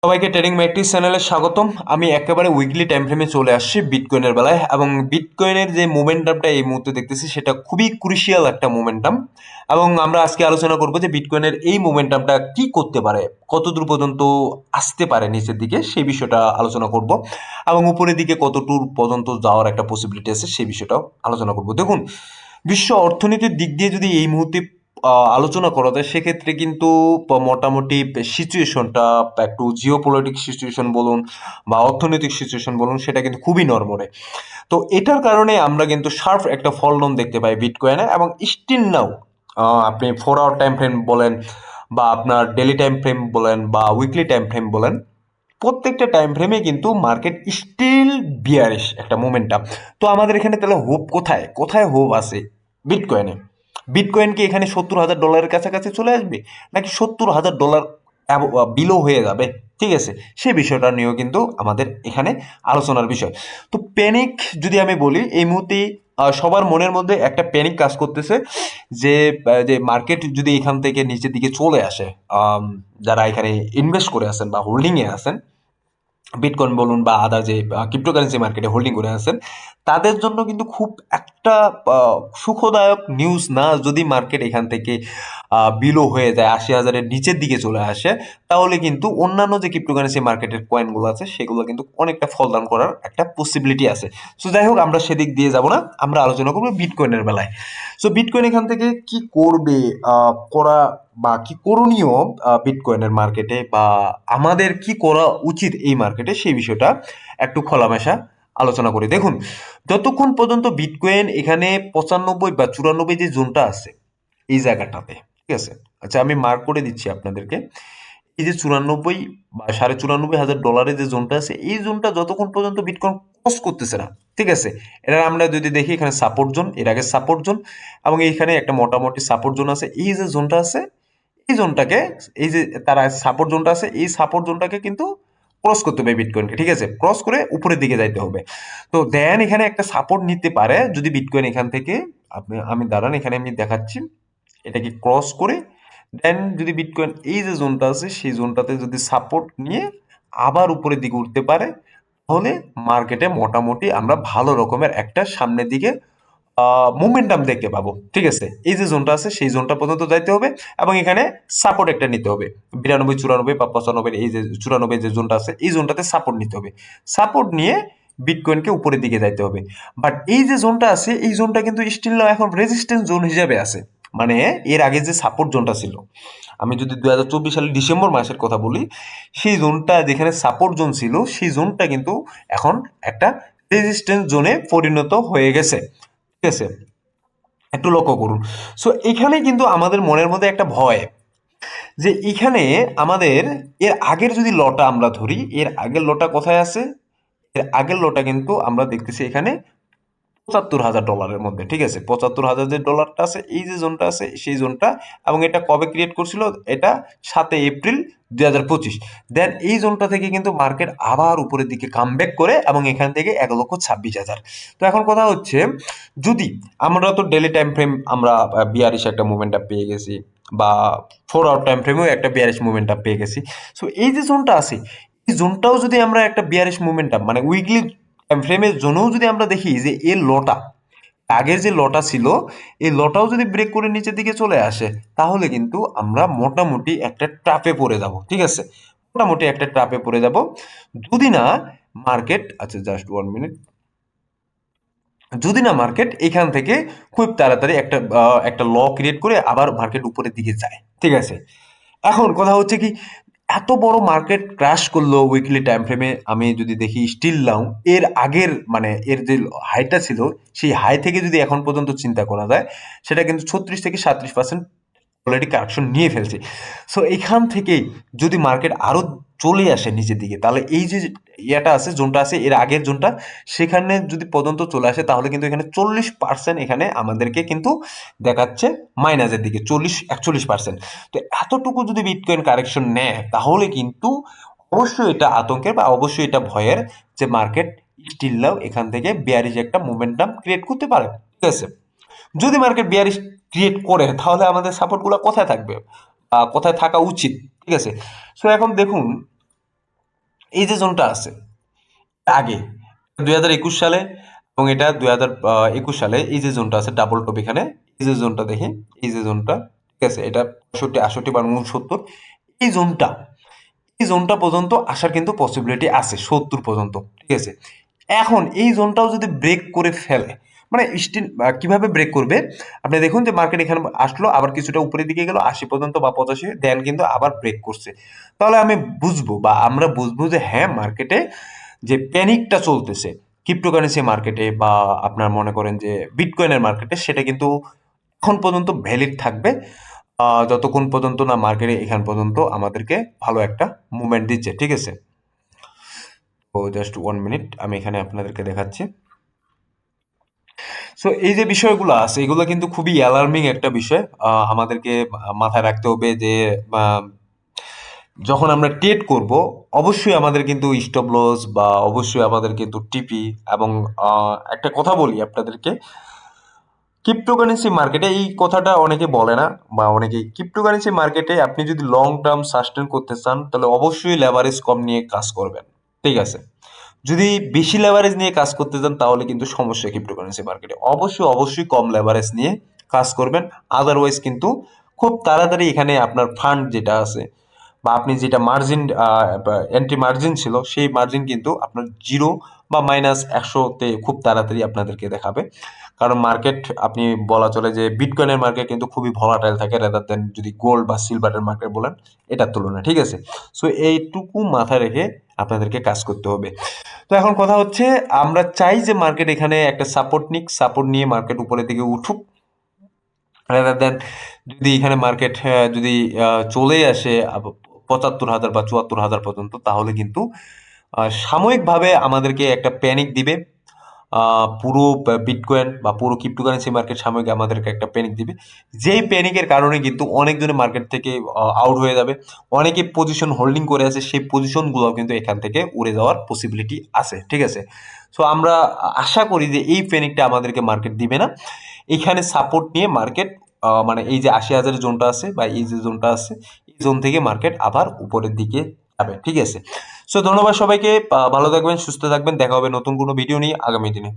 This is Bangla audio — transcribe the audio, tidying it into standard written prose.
সবাইকে ট্রেডিং ম্যাট্রিক্স চ্যানেলে স্বাগতম। আমি একেবারে উইকলি টাইম ফ্রেমে চলে আসছি বিটকয়েনের বেলায়, এবং বিটকয়েনের যে মোমেন্টামটা এই মুহূর্তে দেখতেছি সেটা খুবই ক্রুশিয়াল একটা মোমেন্টাম। এবং আমরা আজকে আলোচনা করব যে বিটকয়েনের এই মোমেন্টামটা কি করতে পারে, কতদূর পর্যন্ত আসতে পারে নিচের দিকে সেই বিষয়টা আলোচনা করব, এবং উপরের দিকে কতদূর পর্যন্ত যাওয়ার একটা পসিবিলিটি আছে সেই বিষয়টাও আলোচনা করব। দেখুন, বিশ্ব অর্থনীতির দিক দিয়ে যদি এই মুহূর্তে আলোচনা করা যায় সেক্ষেত্রে কিন্তু মোটামুটি সিচুয়েশনটা একটু জিওপলিটিক সিচুয়েশন বলুন বা অর্থনৈতিক সিচুয়েশন বলুন, সেটা কিন্তু খুবই নড়বড়ে। তো এটার কারণে আমরা কিন্তু শার্প একটা ফলন দেখতে পাই বিটকয়েনে, এবং স্টিল নাও আপনি 4 আওয়ার টাইম ফ্রেম বলেন বা আপনার ডেলি টাইম ফ্রেম বলেন বা উইকলি টাইম ফ্রেম বলেন, প্রত্যেকটা টাইম ফ্রেমে কিন্তু মার্কেট স্টিল বিয়ারিশ একটা মোমেন্টাম। তো আমাদের এখানে তাহলে হোপ কোথায় কোথায় হোপ আছে বিটকয়েনে? বিটকয়েন কি এখানে $70,000 কাছাকাছি চলে আসবে, নাকি $70,000 বিলো হয়ে যাবে? ঠিক আছে, সেই বিষয়টা নিয়েও কিন্তু আমাদের এখানে আলোচনার বিষয়। তো প্যানিক যদি আমি বলি, এই মুহূর্তে সবার মনের মধ্যে একটা প্যানিক কাজ করতেছে যে মার্কেট যদি এখান থেকে নিচের দিকে চলে আসে, যারা এখানে ইনভেস্ট করে আছেন বা হোল্ডিংয়ে আছেন, বিটকয়েন বলুন বা আদার যে ক্রিপ্টোকারেন্সি মার্কেটে হোল্ডিং করে আছেন, তাদের জন্য কিন্তু খুব একটা সুখদায়ক নিউজ না যদি মার্কেট এখান থেকে বিলো হয়ে যায়, 80,000-এর নিচের দিকে চলে আসে। তাহলে কিন্তু অন্যান্য যে ক্রিপ্টোকারেন্সি মার্কেটের কয়েনগুলো আছে সেগুলো কিন্তু অনেকটা ফল ডাউন করার একটা পসিবিলিটি আছে। সো যাই হোক, আমরা সেদিক দিয়ে যাব না, আমরা আলোচনা করবো বিটকয়েনের বেলায়। সো বিটকয়েন এখান থেকে কি করবে, করা বা কি করণীয় বিটকয়েনের মার্কেটে, বা আমাদের কি করা উচিত এই মার্কেটে, সেই বিষয়টা একটু খোলামেশা আলোচনা করি। দেখুন, যতক্ষণ পর্যন্ত বিটকয়েন এখানে 95 বা 94 যে জোনটা আছে এই জায়গাটাতে, ঠিক আছে, আচ্ছা আমি মার্ক করে দিচ্ছি আপনাদেরকে। এই যে 94 বা $94,500 যে জোনটা আছে, এই জোনটা যতক্ষণ পর্যন্ত বিটকয়েন ক্রস করতেছে না, ঠিক আছে, এটা আমরা যদি দেখি এখানে সাপোর্ট জোন, এর আগে সাপোর্ট জোন, এবং এইখানে একটা মোটামুটি সাপোর্ট জোন আছে। এই যে জোনটা আছে, এই জোনটাকে, এই যে তারা সাপোর্ট জোনটা আছে, এই সাপোর্ট জোনটাকে কিন্তু ক্রস করতে হবে বিটকয়েনকে, ঠিক আছে, ক্রস করে উপরের দিকে যাইতে হবে। তো দেন এখানে একটা সাপোর্ট নিতে পারে যদি বিটকয়েন এখান থেকে, আমি দাঁড়ান এখানে আমি দেখাচ্ছি, এটাকে ক্রস করে দেন যদি বিটকয়েন এই যে জোনটা আছে সেই জোনটাতে যদি সাপোর্ট নিয়ে আবার উপরের দিকে উঠতে পারে, তাহলে মার্কেটে মোটামুটি আমরা ভালো রকমের একটা সামনের দিকে মোমেন্টাম দেখতে পাবো। ঠিক আছে, এই যে জোনটা আছে সেই জোনটা পর্যন্ত যাইতে হবে, এবং এখানে সাপোর্ট একটা নিতে হবে 92, 94 বা 95, এই যে 94 যে জোনটা আছে এই জোনটাতে সাপোর্ট নিতে হবে। সাপোর্ট নিয়ে বিটকয়েনকে উপরের দিকে যাইতে হবে। বাট এই যে জোনটা আছে এই জোনটা কিন্তু স্টিল না এখন রেজিস্ট্যান্স জোন হিসেবে আছে। মানে এর আগে যে সাপোর্ট জোনটা ছিল, আমি যদি 2024 সালের ডিসেম্বর মাসের কথা বলি, সেই জোনটা যেখানে সাপোর্ট জোন ছিল সেই জোনটা কিন্তু এখন একটা রেজিস্ট্যান্স জোনে পরিণত হয়ে গেছে। ঠিক আছে, একটু লক্ষ্য করুন। সো এখানে কিন্তু আমাদের মনের মধ্যে একটা ভয় যে এখানে আমাদের এর আগের যদি লটা আমরা ধরি, এর আগের লটা কোথায় আছে? এর আগের লটা কিন্তু আমরা দেখতেছি এখানে $75,000 মধ্যে। ঠিক আছে, 75,000 যে ডলারটা আছে, এই যে জোনটা আছে সেই জোনটা, এবং এটা কবে ক্রিয়েট করছিল? এটা 7 এপ্রিল 2025। দেন এই জোনটা থেকে কিন্তু মার্কেট আবার উপরের দিকে কামব্যাক করে, এবং এখান থেকে 1,26,000। তো এখন কথা হচ্ছে, যদি আমরা তো ডেলি টাইম ফ্রেম আমরা বিয়ারিশ একটা মুভমেন্টটা পেয়ে গেছি, বা 4 আওয়ার টাইম ফ্রেমেও একটা বিয়ারিশ মুভমেন্টটা পেয়ে গেছি। সো এই যে জোনটা আছে এই জোনটাও যদি আমরা একটা বিয়ারিশ মুভমেন্টাম মানে উইকলি টাইম ফ্রেমের জন্যও যদি আমরা দেখি যে এর লটা, আগের যে লটা ছিল এই লটাও যদি ব্রেক করে নিচের দিকে চলে আসে, তাহলে কিন্তু আমরা মোটামুটি একটা ট্র্যাপে পড়ে যাব। ঠিক আছে, মোটামুটি একটা ট্র্যাপে পড়ে যাব যদি না মার্কেট, আচ্ছা জাস্ট 1 মিনিট, যদি না মার্কেট এখান থেকে খুব তাড়াতাড়ি একটা ল ক্রিয়েট করে আবার মার্কেট উপরের দিকে যায়। ঠিক আছে, এখন কথা হচ্ছে কি, এত বড় মার্কেট ক্র্যাশ করলো উইকলি টাইম ফ্রেমে, আমি যদি দেখি স্টিল নাও এর আগের মানে এর যে হাইটা ছিল সেই হাই থেকে যদি এখন পর্যন্ত চিন্তা করা যায়, সেটা কিন্তু 36 থেকে 37% অলরেডি কারেকশন নিয়ে ফেলছে। সো এখান থেকেই যদি মার্কেট আরো চলে আসে নিচের দিকে, তাহলে এই যে ইয়াটা আছে জোনটা আছে এর আগের জোনটা, সেখানে যদি পর্যন্ত চলে আসে, তাহলে কিন্তু এখানে 40% এখানে আমাদেরকে কিন্তু দেখাচ্ছে মাইনাসের দিকে, 40-41%। তো এতটুকু যদি বিটকয়েন কারেকশন নেয়, তাহলে কিন্তু অবশ্যই এটা আতঙ্কের বা অবশ্যই এটা ভয়ের যে মার্কেট স্টিল নাও এখান থেকে বেয়ারিশ একটা মোমেন্টাম ক্রিয়েট করতে পারে। ঠিক আছে, যদি মার্কেট বিয়ারিশ ক্রিয়েট করে, তাহলে আমাদের সাপোর্ট গুলো কোথায় থাকবে, কোথায় থাকা উচিত? ঠিক আছে, সো এখন দেখুন, এই যে জোনটা আছে আগে 2021 সালে এবং এটা 2021 সালে এই যে জোনটা আছে ডাবল টপ এখানে, এই যে জোনটা দেখি, এই যে জোনটা, ঠিক আছে, এটা 65, 68 বা 69, এই জোনটা, এই জোনটা পর্যন্ত আসার কিন্তু পসিবিলিটি আছে 70 পর্যন্ত, ঠিক আছে। এখন এই জোনটাও যদি ব্রেক করে ফেলে, মানে স্টিল কিভাবে ব্রেক করবে, আপনি দেখুন যে মার্কেট এখানে আসলো, আবার কিছুটা উপরের দিকে গেল 80 পর্যন্ত বা 85, দেন কিন্তু আবার ব্রেক করছে। তাহলে আমি বুঝবো বা আমরা বুঝবো যে হ্যাঁ, মার্কেটে যে প্যানিকটা চলতেছে ক্রিপ্টোকারেন্সি মার্কেটে বা আপনার মনে করেন যে বিটকয়েনের মার্কেটে, সেটা কিন্তু এখন পর্যন্ত ভ্যালিড থাকবে যতক্ষণ পর্যন্ত না মার্কেটে এখান পর্যন্ত আমাদেরকে ভালো একটা মুভমেন্ট দিচ্ছে, ঠিক আছে। তো জাস্ট 1 মিনিট, আমি এখানে আপনাদেরকে দেখাচ্ছি। সো এই যে বিষয়গুলো আছে, এগুলো কিন্তু খুবই অ্যালার্মিং একটা বিষয়। আমাদেরকে মাথায় রাখতে হবে যে আহ, যখন আমরা ট্রেড করব, অবশ্যই আমাদের কিন্তু স্টপ লস বা অবশ্যই আমাদের কিন্তু টিপি এবং একটা কথা বলি আপনাদেরকে, ক্রিপ্টোকারেন্সি মার্কেটে এই কথাটা অনেকে বলে না বা অনেকে, ক্রিপ্টোকারেন্সি মার্কেটে আপনি যদি লং টার্ম সাস্টেন করতে চান তাহলে অবশ্যই লেভারেজ কম নিয়ে কাজ করবেন, ঠিক আছে। যদি বেশি লেভারেজ নিয়ে কাজ করতে চান তাহলে কিন্তু সমস্যা ক্রিপ্টোকারেন্সি মার্কেটে, অবশ্যই অবশ্যই কম লেভারেজ নিয়ে কাজ করবেন। আদারওয়াইজ কিন্তু খুব তাড়াতাড়ি এখানে আপনার ফান্ড যেটা আছে বা আপনি যেটা মার্জিন এন্ট্রি মার্জিন ছিল সেই মার্জিন কিন্তু আপনার জিরো বা -100-তে খুব তাড়াতাড়ি আপনাদেরকে দেখাবে। কারণ মার্কেট, আপনি বলা চলে যে বিটকয়েনের মার্কেট কিন্তু খুবই ভলাটাইল থাকে রাদার দেন যদি গোল্ড বা সিলভারের মার্কেট বলেন এটার তুলনায়, ঠিক আছে। সো এইটুকু মাথায় রেখে আপনাদেরকে কাজ করতে হবে। তো এখন কথা হচ্ছে, আমরা চাই যে মার্কেট এখানে একটা সাপোর্ট নিক, সাপোর্ট নিয়ে মার্কেট উপরের দিকে উঠুক, রাদার দেন যদি এখানে মার্কেট যদি চলে আসে 75,000 বা 74,000 পর্যন্ত, তাহলে কিন্তু সাময়িকভাবে আমাদেরকে একটা প্যানিক দিবে। পুরো বিটকয়েন বা পুরো ক্রিপ্টোকারেন্সি মার্কেট সাময়িক আমাদেরকে একটা প্যানিক দিবে, যেই প্যানিকের কারণে কিন্তু অনেকজনে মার্কেট থেকে আউট হয়ে যাবে। অনেকে পজিশন হোল্ডিং করে আছে, সেই পজিশনগুলো কিন্তু এখান থেকে উড়ে যাওয়ার পসিবিলিটি আছে, ঠিক আছে। সো আমরা আশা করি যে এই প্যানিকটা আমাদেরকে মার্কেট দিবে না। এখানে সাপোর্ট নিয়ে মার্কেট মানে এই যে 80,000 জোনটা আছে বা এই যে জোনটা আছে, এই জোন থেকে মার্কেট আবার উপরের দিকে যাবে, ঠিক আছে। সো ধন্যবাদ সবাইকে, ভালো থাকবেন, সুস্থ থাকবেন, দেখা হবে নতুন কোনো ভিডিও নিয়ে আগামী দিনে।